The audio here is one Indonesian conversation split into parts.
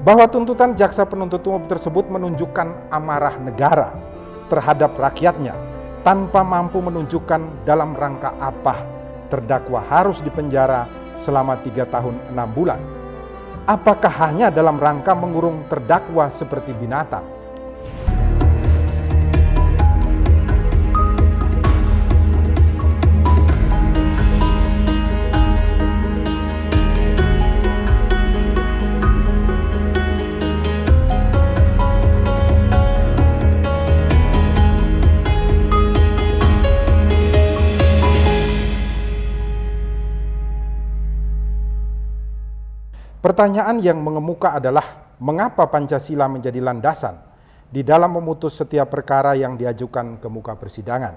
bahwa tuntutan jaksa penuntut umum tersebut menunjukkan amarah negara terhadap rakyatnya tanpa mampu menunjukkan dalam rangka apa terdakwa harus dipenjara selama 3 tahun 6 bulan. Apakah hanya dalam rangka mengurung terdakwa seperti binatang? Pertanyaan yang mengemuka adalah mengapa Pancasila menjadi landasan di dalam memutus setiap perkara yang diajukan ke muka persidangan.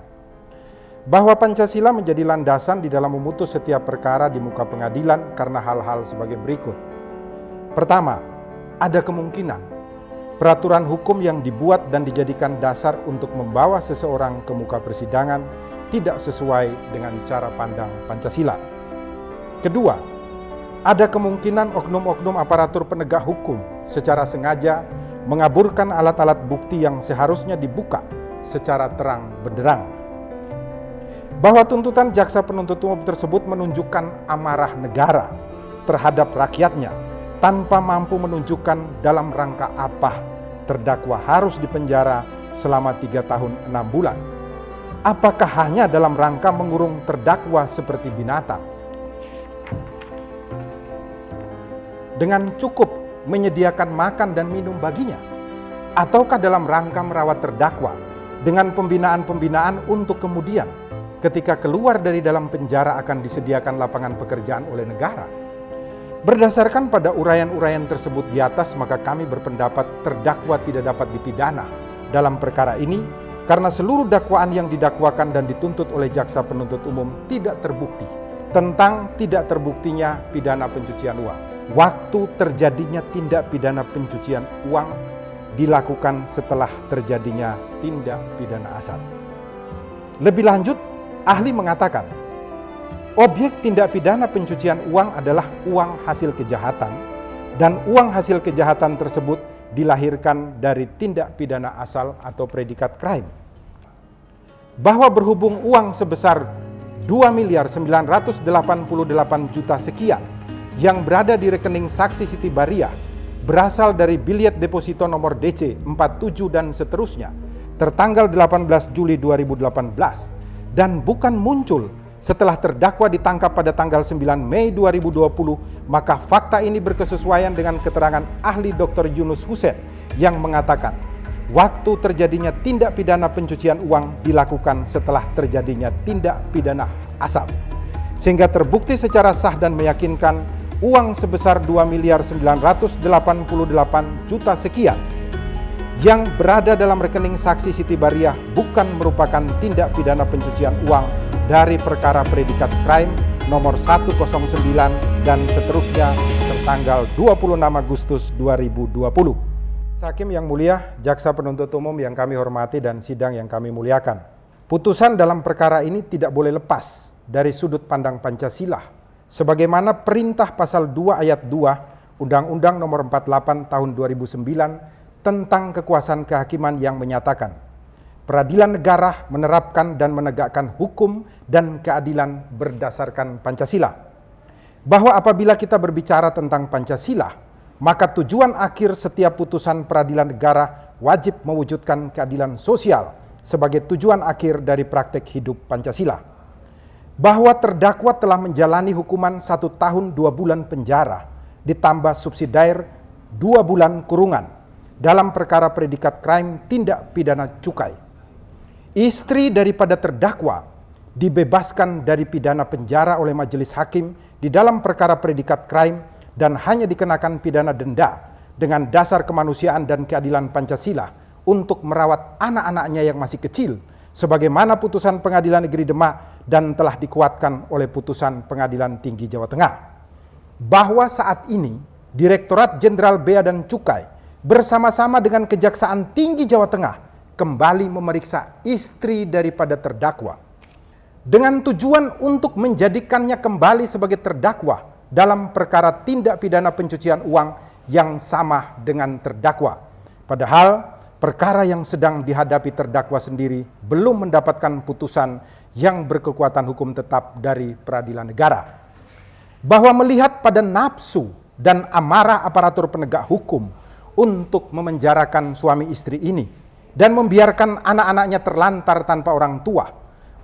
Bahwa Pancasila menjadi landasan di dalam memutus setiap perkara di muka pengadilan karena hal-hal sebagai berikut. Pertama, ada kemungkinan peraturan hukum yang dibuat dan dijadikan dasar untuk membawa seseorang ke muka persidangan tidak sesuai dengan cara pandang Pancasila. Kedua, ada kemungkinan oknum-oknum aparatur penegak hukum secara sengaja mengaburkan alat-alat bukti yang seharusnya dibuka secara terang benderang. Bahwa tuntutan jaksa penuntut umum tersebut menunjukkan amarah negara terhadap rakyatnya tanpa mampu menunjukkan dalam rangka apa terdakwa harus dipenjara selama 3 tahun 6 bulan. Apakah hanya dalam rangka mengurung terdakwa seperti binatang? Dengan cukup menyediakan makan dan minum baginya? Ataukah dalam rangka merawat terdakwa dengan pembinaan-pembinaan untuk kemudian ketika keluar dari dalam penjara akan disediakan lapangan pekerjaan oleh negara? Berdasarkan pada uraian-uraian tersebut di atas, maka kami berpendapat terdakwa tidak dapat dipidana dalam perkara ini karena seluruh dakwaan yang didakwakan dan dituntut oleh jaksa penuntut umum tidak terbukti tentang tidak terbuktinya pidana pencucian uang. Waktu terjadinya tindak pidana pencucian uang dilakukan setelah terjadinya tindak pidana asal. Lebih lanjut, ahli mengatakan, objek tindak pidana pencucian uang adalah uang hasil kejahatan dan uang hasil kejahatan tersebut dilahirkan dari tindak pidana asal atau predikat crime. Bahwa berhubung uang sebesar 2.988 juta sekian yang berada di rekening saksi Siti Bariah berasal dari bilet deposito nomor DC 47 dan seterusnya tertanggal 18 Juli 2018 dan bukan muncul setelah terdakwa ditangkap pada tanggal 9 Mei 2020, maka fakta ini berkesesuaian dengan keterangan ahli Dr. Yunus Hussein yang mengatakan waktu terjadinya tindak pidana pencucian uang dilakukan setelah terjadinya tindak pidana asal, sehingga terbukti secara sah dan meyakinkan uang sebesar 2.988 juta sekian yang berada dalam rekening saksi Siti Bariah bukan merupakan tindak pidana pencucian uang dari perkara predikat crime nomor 109 dan seterusnya tertanggal 26 Agustus 2020. Hakim yang mulia, jaksa penuntut umum yang kami hormati dan sidang yang kami muliakan. Putusan dalam perkara ini tidak boleh lepas dari sudut pandang Pancasila sebagaimana perintah pasal 2 ayat 2 Undang-Undang nomor 48 tahun 2009 tentang kekuasaan kehakiman yang menyatakan peradilan negara menerapkan dan menegakkan hukum dan keadilan berdasarkan Pancasila. Bahwa apabila kita berbicara tentang Pancasila, maka tujuan akhir setiap putusan peradilan negara wajib mewujudkan keadilan sosial sebagai tujuan akhir dari praktek hidup Pancasila. Bahwa terdakwa telah menjalani hukuman 1 tahun 2 bulan penjara ditambah subsidiar 2 bulan kurungan dalam perkara predikat crime tindak pidana cukai. Istri daripada terdakwa dibebaskan dari pidana penjara oleh majelis hakim di dalam perkara predikat crime dan hanya dikenakan pidana denda dengan dasar kemanusiaan dan keadilan Pancasila untuk merawat anak-anaknya yang masih kecil sebagaimana putusan Pengadilan Negeri Demak dan telah dikuatkan oleh putusan Pengadilan Tinggi Jawa Tengah. Bahwa saat ini Direktorat Jenderal Bea dan Cukai bersama-sama dengan Kejaksaan Tinggi Jawa Tengah kembali memeriksa istri daripada terdakwa dengan tujuan untuk menjadikannya kembali sebagai terdakwa dalam perkara tindak pidana pencucian uang yang sama dengan terdakwa. Padahal perkara yang sedang dihadapi terdakwa sendiri belum mendapatkan putusan yang berkekuatan hukum tetap dari peradilan negara. Bahwa melihat pada nafsu dan amarah aparatur penegak hukum untuk memenjarakan suami istri ini dan membiarkan anak-anaknya terlantar tanpa orang tua,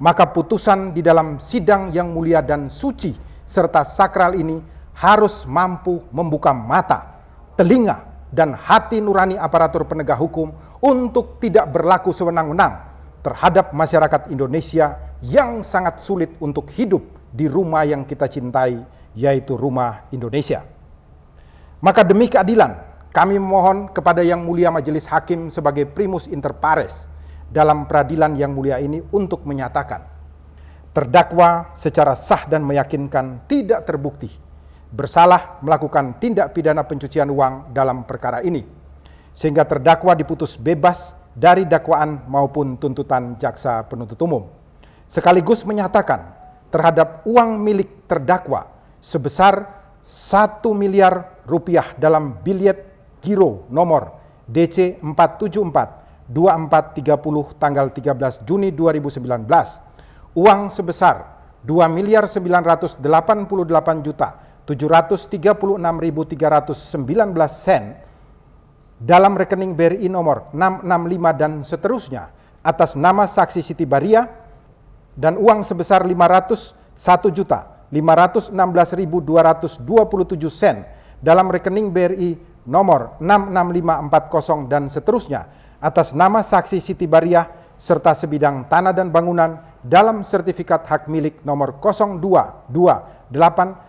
maka putusan di dalam sidang yang mulia dan suci serta sakral ini harus mampu membuka mata, telinga, dan hati nurani aparatur penegak hukum untuk tidak berlaku sewenang-wenang terhadap masyarakat Indonesia yang sangat sulit untuk hidup di rumah yang kita cintai, yaitu rumah Indonesia. Maka demi keadilan, kami memohon kepada Yang Mulia Majelis Hakim sebagai primus inter pares dalam peradilan yang mulia ini untuk menyatakan terdakwa secara sah dan meyakinkan tidak terbukti bersalah melakukan tindak pidana pencucian uang dalam perkara ini, sehingga terdakwa diputus bebas dari dakwaan maupun tuntutan jaksa penuntut umum. Sekaligus menyatakan terhadap uang milik terdakwa sebesar 1 miliar rupiah dalam bilet giro nomor DC 474-2430 tanggal 13 Juni 2019, uang sebesar 2.788.736.319 sen dalam rekening BRI nomor 665 dan seterusnya atas nama saksi Siti Baria, dan uang sebesar 501.516.227 sen dalam rekening BRI nomor 66540 dan seterusnya atas nama saksi Siti Baria serta sebidang tanah dan bangunan dalam sertifikat hak milik nomor 0228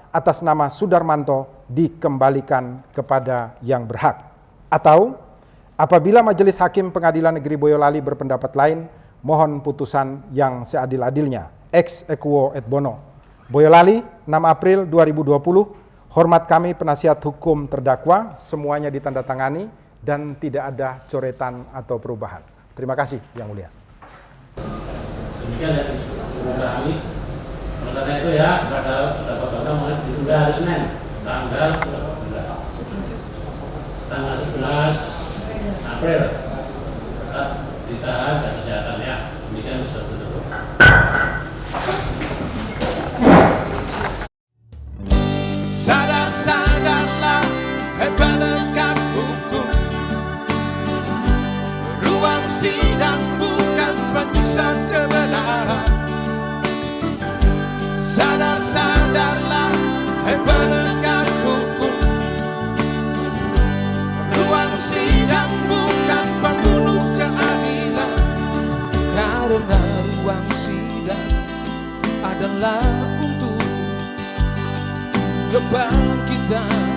atas nama Sudarmanto dikembalikan kepada yang berhak. Atau apabila Majelis Hakim Pengadilan Negeri Boyolali berpendapat lain, mohon putusan yang seadil-adilnya. Ex equo et bono. Boyolali, 6 April 2020. Hormat kami penasihat hukum terdakwa, semuanya ditandatangani dan tidak ada coretan atau perubahan. Terima kasih Yang Mulia. Demikian ya, kami. Oleh karena itu ya, kepada pendapat mohon ditunda hari Senin tanggal 11 April. Tetap ditahan jaga kesehatannya. Demikian sudah tutup. Sadar-sadarlah, hai penegak hukum, ruang sidang bukan penyiksa kebenaran. Sadar-sadarlah, hai penegak hukum, ruang sidang bukan pembunuh keadilan. Karena ruang sidang adalah untuk kebangkitan